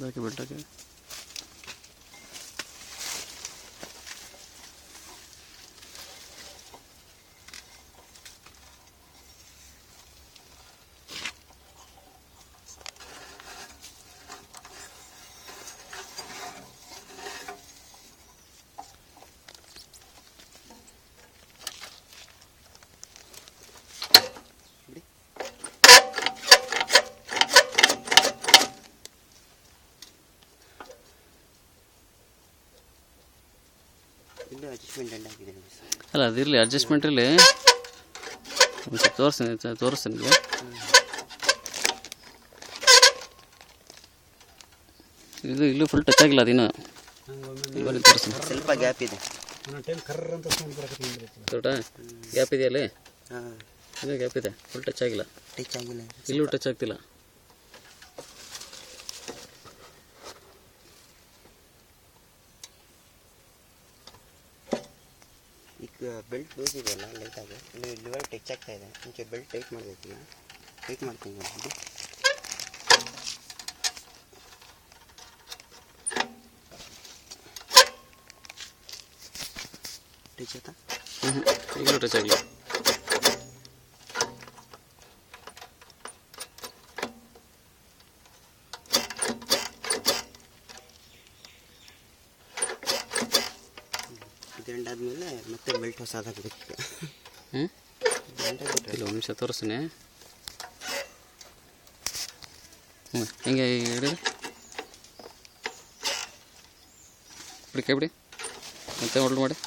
ಬಾಕಿ ಬಿಟ್ಟಕ್ಕೆ ಅಲ್ಲ ಅದಿರಲಿ ಅಡ್ಜಸ್ಟ್ಮೆಂಟಲ್ಲಿ ಒಂದು ಸ್ವಲ್ಪ ತೋರಿಸ್ತೀನಿ ನಿಮಗೆ. ಇದು ಇಲ್ಲೂ ಫುಲ್ ಟಚ್ ಆಗಿಲ್ಲ ಅದಿನ್ನು ತೋರಿಸ್ತೀನಿ. ಸ್ವಲ್ಪ ಗ್ಯಾಪ್ ಇದೆ, ದೊಡ್ಡ ಗ್ಯಾಪ್ ಇದೆಯಾ ಅಲ್ಲಿ? ಇನ್ನೂ ಗ್ಯಾಪ್ ಇದೆ, ಫುಲ್ ಟಚ್ ಆಗಿಲ್ಲ. ಇಲ್ಲೂ ಟಚ್ ಆಗ್ತಿಲ್ಲ. ಈಗ ಬೆಲ್ಟ್ ಲೂಸ್ ಇದೆಯಲ್ಲ ಲೈಟಾಗಿ, ಲಿವರ್ ಟಚ್ ಆಗ್ತಾ ಇದೆ. ಮುಂಚೆ ಬೆಲ್ಟ್ ಟೈಟ್ ಮಾಡಬೇಕಿಲ್ಲ, ಟೈಟ್ ಮಾಡ್ತೀನಿ. ಟಚ್ ಆಯ್ತಾ? ಈಗಲೂ ಟಚ್ ಆಗಿಲ್ಲ. ಇದು ಎಂಡಾದ್ಮೇಲೆ ಮತ್ತೆ ಬೆಲ್ಟ್ ಹೊಸದಾಗಬೇಕು. ಇಲ್ಲ ಒಂದು ನಿಮಿಷ ತೋರಿಸ್ತೀನಿ. ಹೆಂಗೆ ಹಿಡಿದು ಬಿಡಿ, ಕೈ ಬಿಡಿ, ಮತ್ತೆ ಹೊಲ್ಡ್ ಮಾಡಿ.